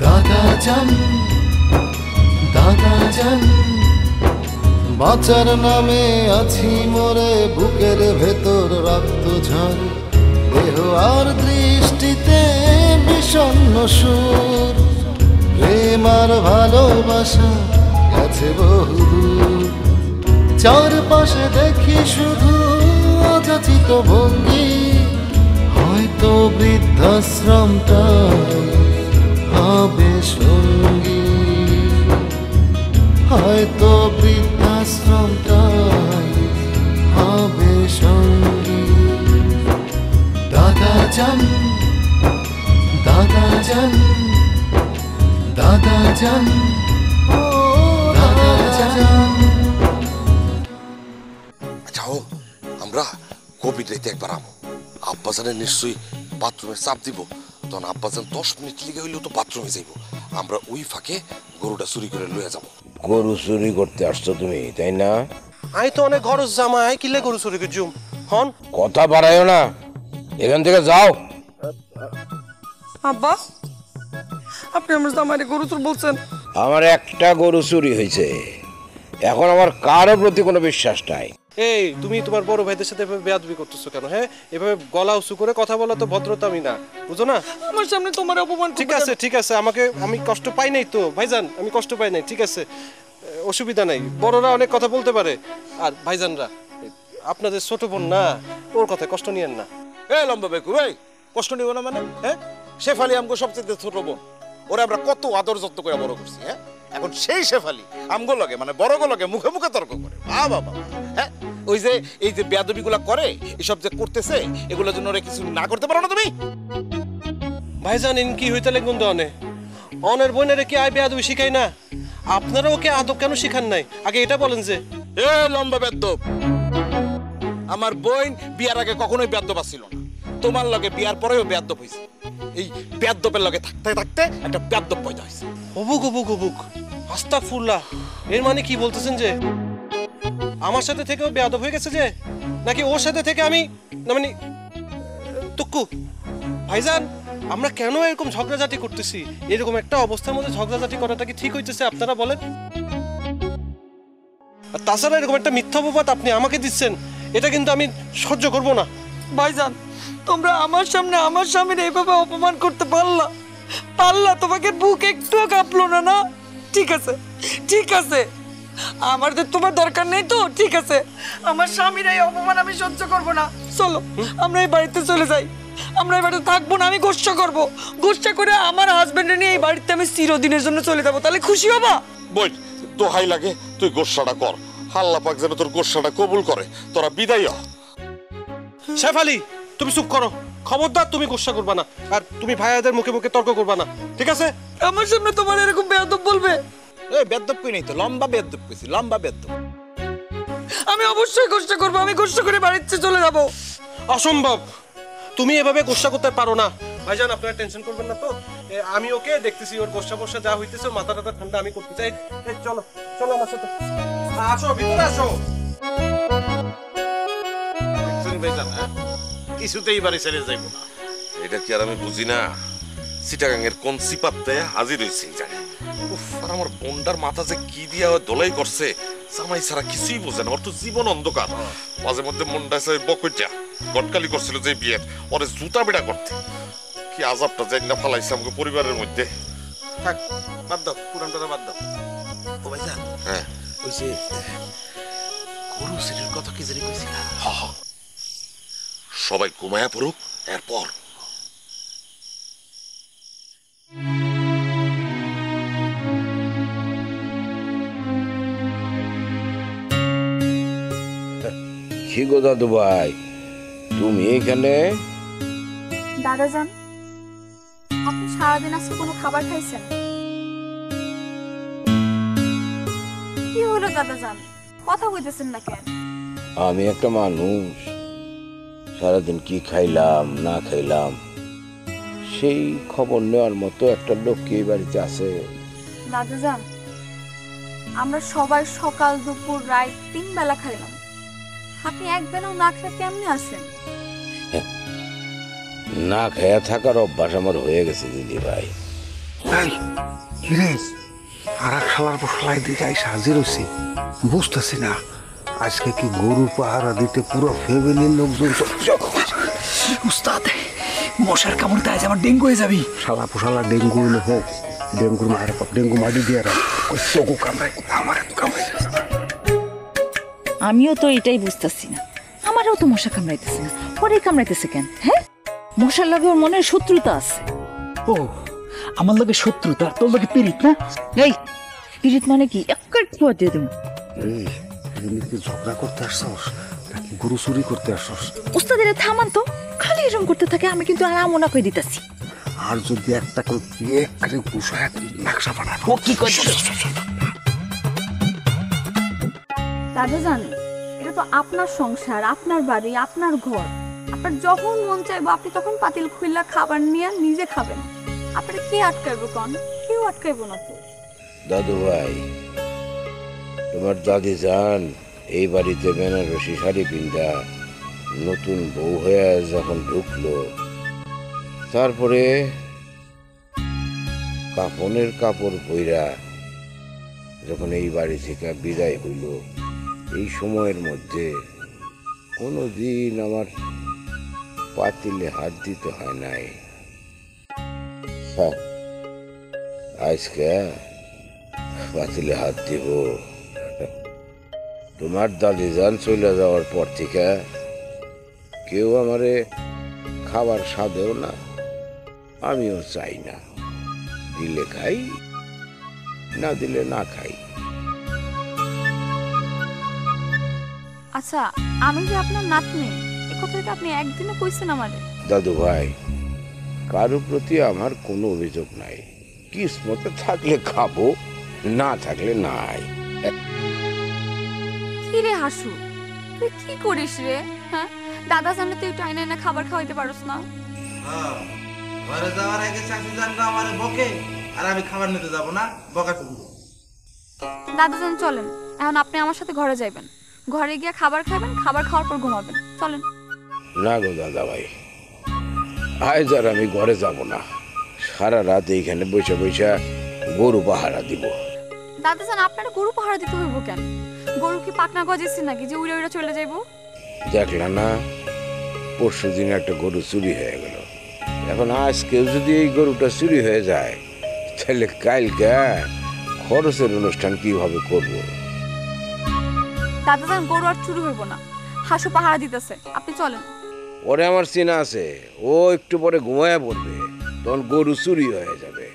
দাদা জান, দাদা জান, বাঁচার নামে আছি মরে, বুকের ভেতর রক্ত ঝড়, দেহ আর দৃষ্টিতে বিষণ্ণ সুর, প্রেম আর ভালোবাসা গেছে বহুদূর, চারপাশে দেখি শুধু অযাচিত ভঙ্গি, হয়তো বৃদ্ধাশ্রমটা হবে সঙ্গী, হয়তো বৃদ্ধাশ্রমটাই হবে সঙ্গী। দাদা জান, দাদা জান, দাদা জান, ও দাদা জান। আচ্ছা ও আমরা কোভিড রাইতে একবার আমো, আব্বাজানের নিশ্চয়ই বাথরুমের চাপ দিব, তখন আব্বাজান 10 মিনিট লিগে হইলেও তো বাথরুমে যাইব, আমরা ওই ফাঁকে গরুটা চুরি করে লইয়া যাবো। গরু চুরি করতে আসছো তুমি, তাই না? আই তো অনেক ঘর জামাই কিলে গরু চুরি করে জুম হন। কথা বাড়াইও না, এখান থেকে যাও। আব্বা, আপনি আমার জামাইরে গরু চোর বলছেন? আমার একটা গরু চুরি হয়েছে, এখন আমার কারো প্রতি কোনো বিশ্বাস নাই। এই তুমি তোমার বড় ভাইদের সাথে এভাবে বেয়াদবি করতেছো কেন? হ্যাঁ, এভাবে গলা উঁচু করে কথা বলা তো ভদ্রতা আমি না, বুঝো না? আমার সামনে তোমার অপমান। ঠিক আছে ঠিক আছে, আমি কষ্ট পাই নাই তো ভাইজান, আমি কষ্ট পাই নাই, ঠিক আছে, অসুবিধা নাই, বড়রা অনেক কথা বলতে পারে, আর ভাইজানরা আপনাদের ছোট বোন না, ওর কথা কষ্ট নিয়েন না। এই লম্বা বেকু, এই কষ্ট নিব না মানে? হ্যাঁ, শেফালি আমগো সবচেয়ে ছোট বোন, ওরা আমরা কত আদর যত্ন করে বড় করছি। হ্যাঁ, এখন সেই শেফালি আমগো লগে মানে বড় গো লগে মুখে মুখে তর্ক করে। বাবা, হ্যাঁ, ওই যে এই যে বেয়াদবিগুলা করে, এসব যে করতেছে, এগুলোর জন্য ওরা কিছু না করতে পারো না তুমি? ভাইজান ইন কি হইতে লাগবেন তো অনের বোনেরে কি আই বেয়াদবি শিখাই না? আপনারা ওকে আদব কেন শিখান নাই? আগে এটা বলেন যে। এ লম্বা বেদ্যপ, আমার বোন বিয়ার আগে কখনোই বেয়াদব ছিল না, তোমার লগে বিয়ার পরেও বেয়াদব হয়েছে। এই বেয়াদবের লগে থাকতে থাকতে একটা বেয়াদব পয়দা হয়েছে। অবুক অবুক অবুক, আস্তাগফিরুল্লাহ, এর মানে কি বলতেছেন যে আমার সাথে থেকেও বেয়াদব হয়ে গেছে যে, নাকি ওর সাথে থেকে আমি না মানে তুক্কু? ভাইজান আমরা কেন এরকম ঝগড়াঝাটি করতেছি? এরকম একটা অবস্থার মধ্যে ঝগড়াঝাটি করাটা কি ঠিক হইতেছে আপনারা বলেন? আর তাছাড়া এরকম একটা মিথ্যা অপবাদ আপনি আমাকে দিচ্ছেন, এটা কিন্তু আমি সহ্য করব না। ভাইজান, তোমরা আমার সামনে আমার স্বামীর এইভাবে অপমান করতে পারলা? তোমাকে বুক একটুও কাঁপলো না? না ঠিক আছে, ঠিক আছে, আমার তো তোমার দরকার নেই তো, ঠিক আছে, আমার স্বামীর এই অপমান আমি সহ্য করব না। চলো আমরা এই বাড়িতে চলে যাই, আমরা এই বাড়িতে থাকবো না, আমি গোসা করবো, গোসা করে আমার হাজবেন্ডে নিয়ে এই বাড়িতে আমি চিরদিনের জন্য চলে যাবো, তাহলে খুশি হবা? বই দোহাই লাগে তুই গোসাটা কর, আল্লাহ পাক যেন তোর গোসাটা কবুল করে, তোরা বিদায় হ। শেফালি তুমি চুপ করো, খবরদার তুমি গোসা করবা না, আর তুমি ভাইয়াদের মুখে মুখে তর্ক করবা না, ঠিক আছে? আমার সামনে তোমার এরকম বেয়াদব বলবে? এই বেদ্যপ কই নাই তো, লম্বা বেদ্যপ কইছি, লম্বা বেদ্যপ। আমি অবশ্যই গোসা করবো, আমি গোসা করে বাড়িতে চলে যাবো। অসম্ভব, তুমি এভাবে গোসা করতে পারো না। ভাইজান আপনারা টেনশন করবেন না তো, আমি ওকে দেখতেছি, ওর গোসা বসা যা হইতেছে মাথা টাথা ঠান্ডা আমি করতে চাই। চলো চলো আমার সাথে আসো, ভিতরে আসো। কিছুতেই বাড়ি ছেড়ে যাইব না। এটা কি আর আমি বুঝি না? চিটাগাংয়ের কোন সিপাতে হাজির হয়েছে জানে। উফ, আর আমার বোনটার মাথা যে কি দিয়া দোলাই করছে, জামাই ছাড়া কিছুই বোঝে না, ওর তো জীবন অন্ধকার। মাঝে মধ্যে মনটা এসে বকইটা গটকালি করছিল যে বিয়ের ওরে জুতা বেড়া করতে, কি আজাবটা যাই না ফালাইছে আমাকে পরিবারের মধ্যে। থাক, বাদ দাও, পুরানটা বাদ দাও। ও ভাইজান, হ্যাঁ ওই যে গরু চুরির কথা কি জানি কইছিলা? সবাই ঘুমায়া পড়ুক, এরপর কি গো দাদু ভাই, তুমি এখানে? দাদাজান, আপনি সারাদিন আজকে কোনো খাবার খাইছেন? কি হলো দাদাজান, কথা কইতেছেন না কেন? আমি একটা মানুষ, সারাদিন কি খাইলাম না খাইলাম সেই খবর নেওয়ার মতো একটা লোক কি এই বাড়িতে আছে? দাদাজান, আমরা সবাই সকাল দুপুর রাত 3 বেলা খাইলাম, আপনি এক বেলাও না খেয়ে কেমনে আছেন? না খেয়ে থাকার অভ্যাস আমার হয়ে গেছে দিদি ভাই, এই কিরে আর এক শালার ফসলাই দিকে আইসা হাজির হয়েছি বুঝতেছি না আজকে কি গরু পাহারা দিতে পুরো ফ্যামিলির লোকজন উস্তাদ মশার কামড় দেয় আমার ডেঙ্গু হয়ে যাবি শালা ফসলা ডেঙ্গু হলে হোক ডেঙ্গুর মায়ের ডেঙ্গু মাটি দিয়ে রাখ চোখও কামড়াই আমার এত কামড়াই আমিও তো এটাই বুঝতেছি না আমারও তো মশা কামড়াইতেছে না পরে কামড়াইতেছে কেন হ্যাঁ মশার লগে ওর মনের শত্রুতা আছে ও আমার লগে শত্রুতা তোর লগে পীড়িত না এই পীড়িত মানে কি একটু দিয়ে দেবো এই কি ঝগড়া করতে আসছস নাকি গরু চুরি করতে আসছস উস্তাদের থামান তো খালি এরকম করতে থাকে আমি কিন্তু আর আমনা করে দিতেছি আর যদি একটা করে ঘুষায় নকশা বানানো ও কি করে দাদা জান এটা তো আপনার সংসার আপনার বাড়ি আপনার ঘর আপনার যখন মন চাইবো আপনি তখন পাতিল খুললা খাবার নিয়ে নিজে খাবেন আপনারা কে আটকাইবো কন কেউ আটকাইবো না তো দাদু ভাই তোমার দাদি যান এই বাড়িতে বেনারসি শাড়ি পিন্ধা নতুন বউ হয়ে যখন ঢুকলো তারপরে কাফনের কাপড় পইরা যখন এই বাড়ি থেকে বিদায় হইল এই সময়ের মধ্যে কোনোদিন আমার পাতিলে হাত দিতে হয় নাই হ্যাঁ আজকে পাতিলে হাত দিব তোমার দাদি যান চলে যাওয়ার পর থেকে কেউ আমারে খাবার সাধেও না আমিও চাই না দিলে খাই না দিলে না খাই আচ্ছা আমি যে আপনার নাতনি এই কথাটা আপনি একদিনও কইছেন আমারে দাদু ভাই কারো প্রতি আমার কোনো অভিযোগ নাই কিসমতে থাকলে খাবো না থাকলে নাই কি রে হাসু তুই কি করিস রে হ্যাঁ দাদা জানলে তুই টাইনে না খাবার খাওয়াইতে পারোস না ঘরে যাওয়ার আগে চাকরি জানবো আমার বকে আর আমি খাবার নিতে যাব না বকা শুনবো দাদা জান চলেন এখন আপনি আমার সাথে ঘরে যাইবেন ঘরে গিয়ে খাবার খাবেন খাবার খাওয়ার পর ঘুমাবেন চলেন না গো দাদা ভাই আজ আর আমি ঘরে যাব না সারা রাত এইখানে বসে বসে গরু পাহারা দিব দাদা জান আপনারা গরু পাহারা দিতে হইব কেন গরু কি পাকনা গজেছে নাকি যে উড়ে উড়ে চলে যাইবো দেখলা না পরশু দিন একটা গরু চুরি হয়ে গেল এখন আজকেও যদি এই গরুটা চুরি হয়ে যায় তাহলে কালকে খরচের অনুষ্ঠান কিভাবে করব দাদা জান গরু আর চুরি হইব না হাসু পাহারা দিতেছে আপনি চলেন ওরে আমার চেনা আছে ও একটু পরে ঘুমায় পড়বে তখন গরু চুরি হয়ে যাবে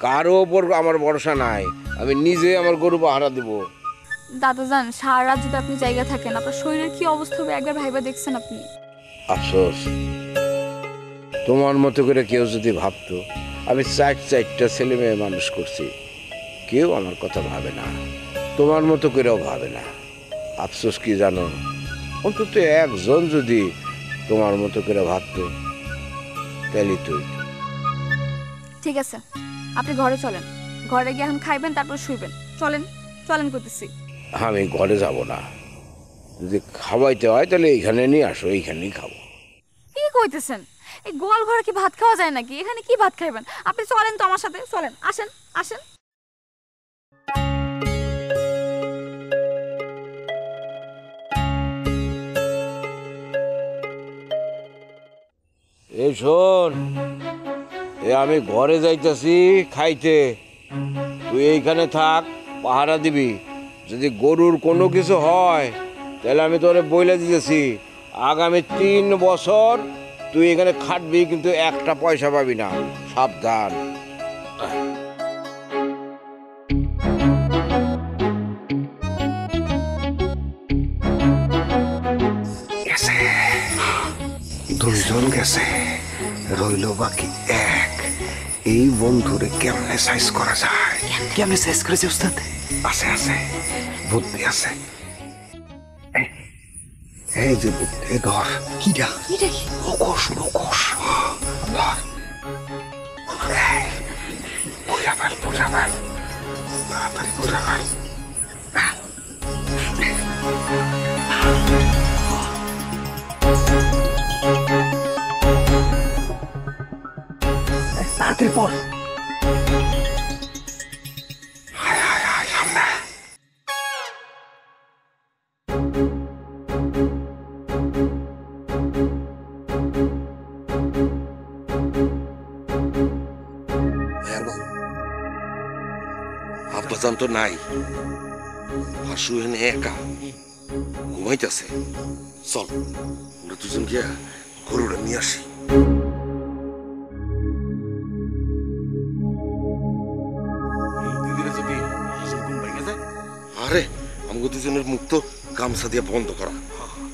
কারো ওপর আমার ভরসা নাই আমি নিজে আমার গরু পাহারা দিব দাদা জান সারা রাত যদি আপনি জায়গা থাকেন আপনার শরীরের কি অবস্থা হবে একবার ভাইবা দেখছেন আপনি আফসোস তোমার মতো করে কেউ যদি ভাবতো আমি চারটা ছেলে মেয়ে মানুষ করছি কেউ আমার কথা ভাবে না তোমার মতো করেও ভাবে না আফসোস কি জানো অন্তত একজন যদি তোমার মতো করে ভাবতো তাহলে তুই ঠিক আছে আপনি ঘরে চলেন ঘরে গিয়ে এখন খাইবেন তারপর শুইবেন চলেন চলেন করতেছি আমি ঘরে যাব না যদি খাওয়াইতে হয় তাহলে এইখানে নিয়ে আসো এইখানেই খাবো কি কইতেছেন এই গোয়াল ঘরে কি ভাত খাওয়া যায় নাকি এখানে কি ভাত খাইবেন আপনি চলেন তো আমার সাথে চলেন আসেন আসেন এই শোন আমি ঘরে যাইতেছি খাইতে তুই এইখানে থাক পাহারা দিবি যদি গরুর কোনো কিছু হয় তাহলে আমি তোরে বইলে দিতেছি আগামী 3 বছর তুই এখানে খাটবি কিন্তু একটা পয়সা পাবি না সাবধান দুইজন গেছে রইল বাকি এক এই বন্ধুরে কেমনে সাইজ করা যায় কেমনে সাইজ করেছে উস্তাদ আছে আছে বুদ্ধি আছে এই যে বুদ্ধি ধর কিটা মুখোশ মুখোশ ধর পুরা ফেল তাড়াতাড়ি পুরা ফেল তাড়াতাড়ি পড় আব্বাজান তো নাই, হাসু এনে একা ঘুমাইতেছে। চল আমরা দুজন গিয়া গরুটা নিয়ে আসি। আরে আমাকে দুজনের মুখ তো গামছা দিয়ে বন্ধ করা,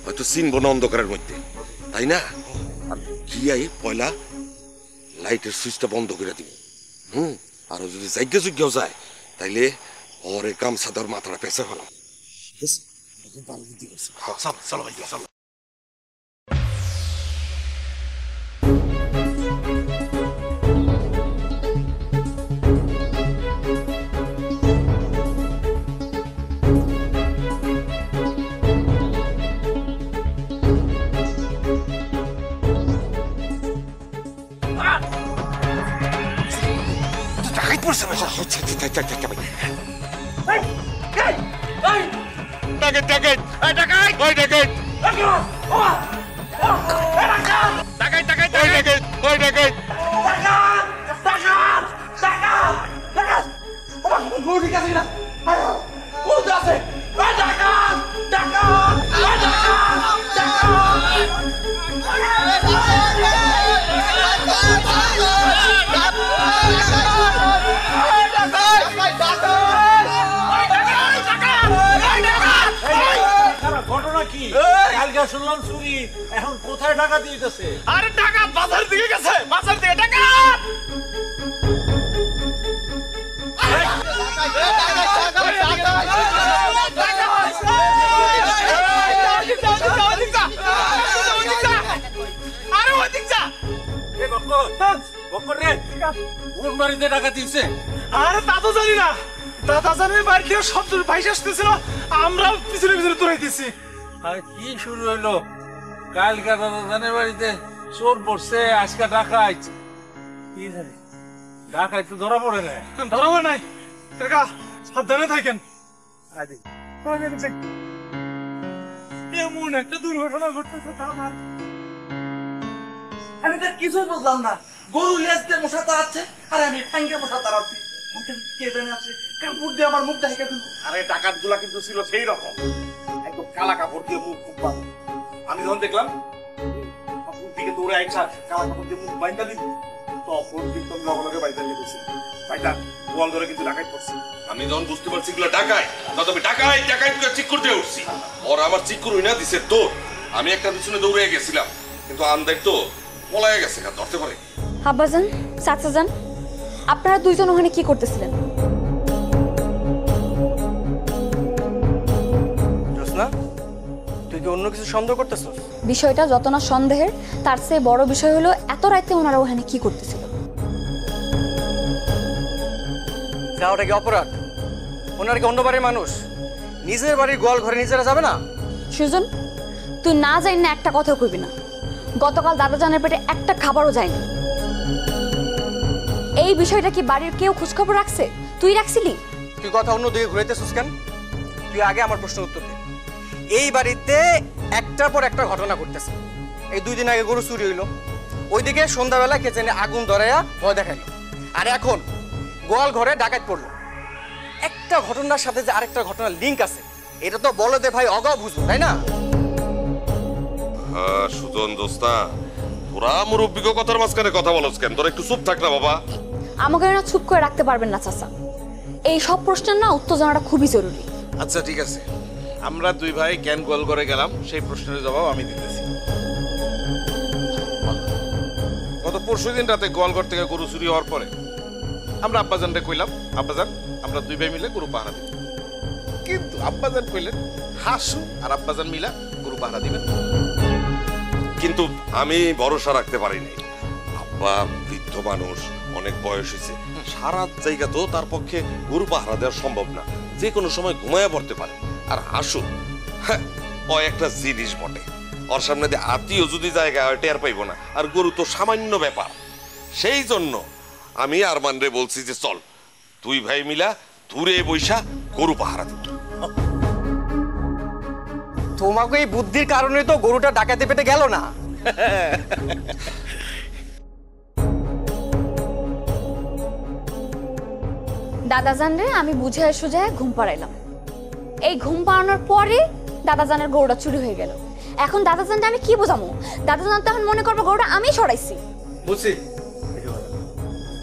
হয়তো চিনবো না অন্ধকারের মধ্যে, তাই না? আর গিয়াই পয়লা লাইটের সুইচটা বন্ধ করে দিব। আর যদি জায়গা যোগ্যও যায় তাইলে ওরে গামছা দেওয়ার মাথাটা পেঁচে ফেলাম। চলো ভাই চলো। শুনলাম চুরি, এখন কোথায় টাকা দিতেছে? আরে টাকা বাজার দিকে গেছে, বাজার দিকে টাকা। টাকা দিচ্ছে? আরে তা তো জানি না, দাদা জানের বাড়ি থেকে সব ভাই আসতেছিল, আমরা পিছনে পিছনে দৌড়াইতেছি। আর কি শুরু হইলো? কালকা দাদা জানের বাড়িতে চোর পড়ছে, আজকে ডাকাইত। কি জানি ডাকাইত তো ধরা পড়ে না। ধরা পড়ে নাই কাকা, সাবধানে থাকেন। এমন একটা দুর্ঘটনা ঘটতেছে আমি তো কিছু বুঝলাম না। গরু লেজতে মশা তাড়াচ্ছে আর আমি ঠ্যাঙ্গে মশা তাড়াচ্ছি। কে জানে আছে কাপড় দিয়ে আমার মুখ ঢাকা দিল। আরে ডাকাত গুলা কিন্তু ছিল সেই রকম, একদম কালা কাপড় দিয়ে মুখ খুব বাঁধা। আমি যখন দেখলাম কাপড় দিকে দৌড়ে আইসা কালা কাপড় দিয়ে মুখ বাইন্দা দিল, তখন কিন্তু আমি লগে লগে বাইন্দা নিয়ে গেছি। বাইন্দা গোয়াল ধরে কিন্তু ডাকাত করছি। আমি যখন বুঝতে পারছি এগুলো ডাকাই, তখন আমি ডাকাই ডাকাই চিক করতে উঠছি। ওর আমার চিক করুই না দিছে তোর। আমি একটা পিছনে দৌড়ে গেছিলাম, কিন্তু আন্দাজ তো পলায় গেছে, ধরতে পারে। আব্বাজান, চাচাজান, আপনারা দুইজন ওখানে কি করতেছিলেন? জোসনা, তুই কি অন্য কিছু সন্দেহ করতেছিস? বিষয়টা যত না সন্দেহের, তার চেয়ে বড় বিষয় হলো এত রাতে ওনারা ওখানে কি করতেছিল। যাওয়াটা কি অপরাধ? ওনারা কি অন্য বাড়ির মানুষ? নিজের বাড়ির গোয়াল ঘরে নিজেরা যাবে না? সুজন, তুই না যাই না একটা কথা কইবি না। গতকাল দাদাজানের পেটে একটা খাবারও যায়নি। এই বিষয়টা কি বাড়ির কেউ খোঁজখবর রাখছে? তুই রাখছিলি? তুই কথা অন্যদিকে ঘুরাইতেছিস কেন? তুই আগে আমার প্রশ্নের উত্তর দে। এই বাড়িতে একটার পর একটা ঘটনা ঘটতেছে। এই 2 দিন আগে গরু চুরি হইলো, ওইদিকে সন্ধ্যাবেলা কে জানে আগুন ধরাইয়া ভয় দেখাইলো, আর এখন গোয়াল ঘরে ডাকাত পড়লো। একটা ঘটনার সাথে যে আরেকটা ঘটনার লিঙ্ক আছে, এটা তো বলে দে ভাই অগাও বুঝবো, তাই না? সুজন দোস্তা, তোরা মুরব্বিকে কথার মাঝখানে কথা বলছ কেন? তোরা একটু চুপ থাক না বাবা। আমাকে না চুপ করে রাখতে পারবেন না চাচা। এই সব প্রশ্নের না উত্তর জানাটা খুবই জরুরি। আচ্ছা ঠিক আছে, আমরা দুই ভাই কেন গোয়াল ঘরে গেলাম সেই প্রশ্নের জবাব আমি দিতেছি। গত পরশুদিন রাতে গোয়ালঘর থেকে গরু চুরি হওয়ার পরে আমরা আব্বাজানরে কইলাম, আব্বাজান আমরা দুই ভাই মিলে গরু পাহারা দিব। কিন্তু আব্বাজান কইলেন হাসু আর আব্বাজান মিলা গরু পাহারা দিবেন। কিন্তু আমি ভরসা রাখতে পারিনি। আব্বা বৃদ্ধ মানুষ, অনেক বয়স হয়েছে, সারা জায়গা তো তার পক্ষে গরু পাহারা দেওয়া সম্ভব না, যে কোনো সময় ঘুমায়া পড়তে পারে। আর হাসু, হ্যাঁ, ও একটা জিনিস বটে, ওর সামনে দিয়ে আত্মীয় যদি জায়গায় টের পাইব না। আর গরু তো সামান্য ব্যাপার। সেই জন্য আমি আরমান রে বলছি যে চল দুই ভাই মিলা দূরে বৈশা গরু পাহারা দিব। তোমাকে এই বুদ্ধির কারণে তো গরুটা ডাকাতে পেটে গেল না। দাদাজান রে আমি বুঝায় সুঝায় ঘুম পাড়াইলাম। এই ঘুম পাড়ানোর পরে দাদাজানের গরুটা চুরি হয়ে গেল। এখন দাদাজানটা আমি কি বোঝামো? দাদাজান তখন মনে করবো গরুটা আমি সরাইছি। বুঝছি।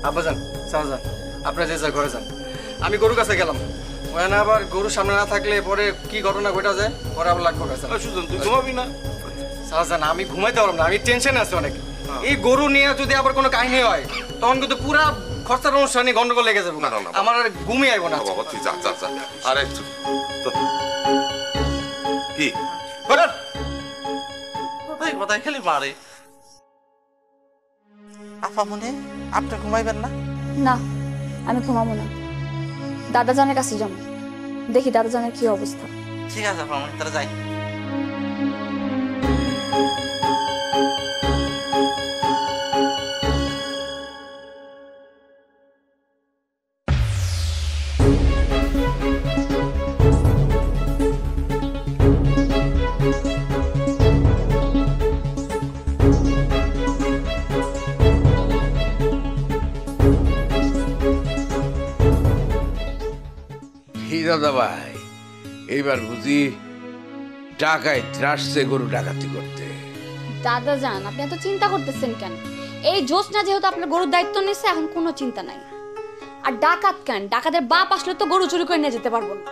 আব্বাজান, চাচাজান, আপনারা যে ঘরে যান, আমি গরুর কাছে গেলাম। ওখানে আবার গরু সামনে না থাকলে পরে কি ঘটনা ঘটা যায়, পরে আবার লাগবো কাছে। সুজন তুই ঘুমাবি না? চাচাজান, আমি ঘুমাইতে পারলাম না, আমি টেনশনে আছি অনেক। এই গরু নিয়ে যদি আবার কোনো কাহিনী হয় তখন কিন্তু পুরা খরচার অনুষ্ঠানে গন্ডগোল লেগে যাবে। আমার আর ঘুমই আইব না। বাবা তুই যা যা যা। আরে কি কোথায় খালি মারে। আপা মনে আপনি ঘুমাইবেন না? না, আমি ঘুমাবো না, দাদাজানের কাছে যাবো, দেখি দাদাজানের কি অবস্থা। ঠিক আছে আপা মনে, তারা যাই। দাদা ভাই, এইবার বুঝি ডাকাইত আসছে গরু ডাকাতি করতে। দাদাজান, আপনি এত চিন্তা করতেছেন কেন? এই জোসনা যেহেতু আপনার গরুর দায়িত্ব নিচ্ছে, এখন কোনো চিন্তা নাই। আর ডাকাত কেন? ডাকাতের বাপ আসলে তো গরু চুরি করে নিয়ে যেতে পারবো না।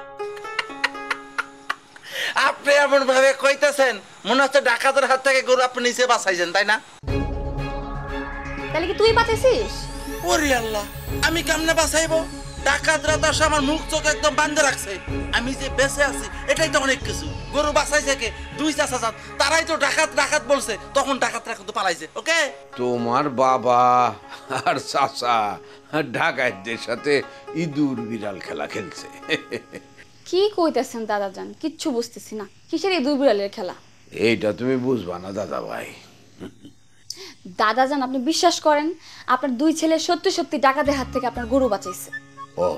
আপনি এমন ভাবে কইতেছেন মনে হচ্ছে ডাকাতের হাত থেকে গরু আপনি নিচে বাঁচাইছেন, তাই না? তাহলে কি তুই বাঁচাইছিস? ওরে আল্লাহ, আমি কেমনে বাঁচাইবো? ডাকাতরা তো আমার মুখ চোখ একদম বান্ধে রাখছে। আমি যে বেঁচে আছি এটাই তো অনেক কিছু। গরু বাঁচাইছে কে? দুই চাচা যান, তারাই তো ডাকাত ডাকাত বলছে, তখন ডাকাতরা কিন্তু পালাইছে। ওকে, তোমার বাবা আর চাচা ডাকাতদের সাথে ইঁদুর বিড়াল খেলা খেলছে। কি কইতেছেন দাদাজান? কিচ্ছু বুঝতেছি না। কিসের এই দুই বিড়ালের খেলা? এইটা তুমি বুঝবা না দাদা ভাই। দাদাজান, আপনি বিশ্বাস করেন আপনার দুই ছেলে সত্যি সত্যি ডাকাতের হাত থেকে আপনার গরু বাঁচাইছে? ও,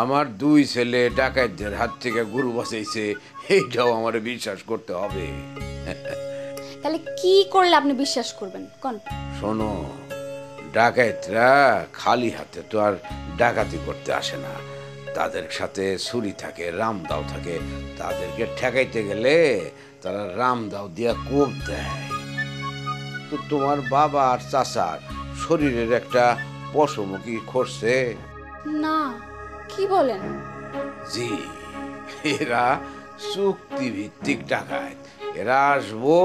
আমার দুই ছেলে ডাকাতদের হাত থেকে গরু বাঁচাইছে, এইটাও আমার বিশ্বাস করতে হবে। তাহলে কি করলে আপনি বিশ্বাস করবেন কোন? শোনো, ডাকাতরা খালি হাতে তো আর ডাকাতি করতে আসে না, তাদের সাথে ছুরি থাকে, রামদাও থাকে। তাদেরকে ঠেকাইতে গেলে তারা রামদাও দিয়া কোপ দেয়। তো তোমার বাবা আর চাচার শরীরের একটা পশমও কি খসছে? না, কি বলেন? জি, এরা চুক্তিভিত্তিক ডাকাত। এরা আসবো,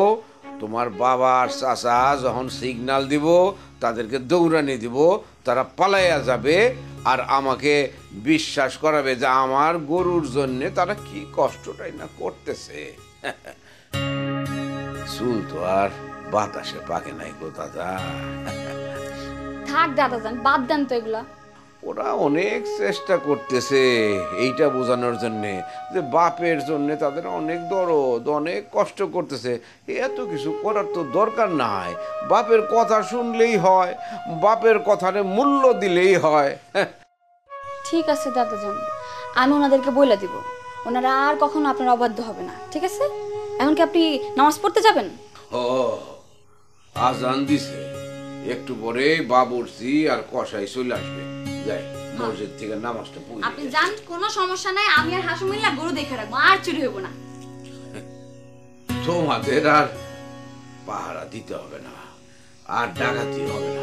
তোমার বাবা আর চাচা যখন সিগন্যাল দিব তাদেরকে দৌড়ানি দিব, তারা পালাইয়া যাবে আর আমাকে বিশ্বাস করাবে যে আমার গরুর জন্য তারা কি কষ্টটাই না করতেছে। চুল তো আর বাতাসে পাকে নাই গো দাদা। থাক দাদাজান, বাদ দেন তো এগুলা। ওরা অনেক চেষ্টা করতেছে এইটা বোঝানোর জন্যে যে বাপের জন্যে তাদের অনেক দরদ, অনেক কষ্ট করতেছে। এত কিছু করার তো দরকার নাই, বাপের কথা শুনলেই হয়, বাপের কথারে মূল্য দিলেই হয়। ঠিক আছে দাদাজান, আমি ওনাদেরকে বলে দিব, ওনারা আর কখনো আপনার অবাধ্য হবে না। ঠিক আছে, এখন কি আপনি নামাজ পড়তে যাবেন? ও, আজান দিছে, একটু পরে বাবুর্চি আর কষাই চলে আসবে। যাই মসজিদ থেকে নামাজটা পড়ি। আপনি যান, কোনো সমস্যা নাই। আমি আর হাসুমিল্লা গরু দেখে রাখবো, আর চুরি হইব না। তোমাদের আর পাহারা দিতে হবে না, আর ডাকাতি হবে না।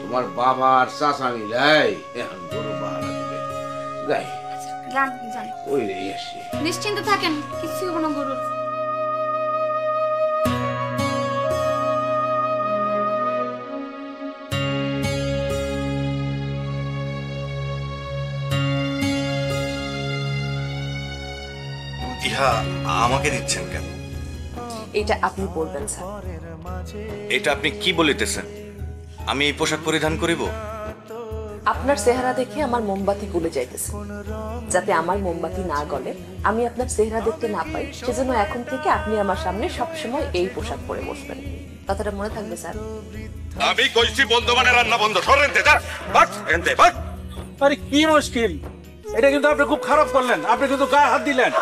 তোমার বাবা আর চাচা মিলাই এখন গরু পাহারা দিবে। যাই, যান যান, ওই রে আসি। নিশ্চিন্ত থাকেন, কিছু হইব না গরুর। ইহা আমাকে দিচ্ছেন কেন? এটা আপনি পরবেন স্যার। এটা আপনি কি বলিতেছেন? আমি এই পোশাক পরিধান করিব? আপনার চেহারা দেখে আমার মোমবাতি গলে যাইতেছে, যাতে আমার মোমবাতি না গলে, আমি আপনার চেহারা দেখতে না পাই, সেজন্য এখন থেকে আপনি আমার সামনে সবসময় এই পোশাক পরে বসবেন। কথাটা মনে থাকবে স্যার? আমি কইছি বন্ধ মানে রান্না বন্ধ। সরেন তে, বাট এনতে বাট। আরে কি মুশকিল, এটা কিন্তু আপনি খুব খারাপ করলেন, আপনি কিন্তু গায়ে হাত দিলেন।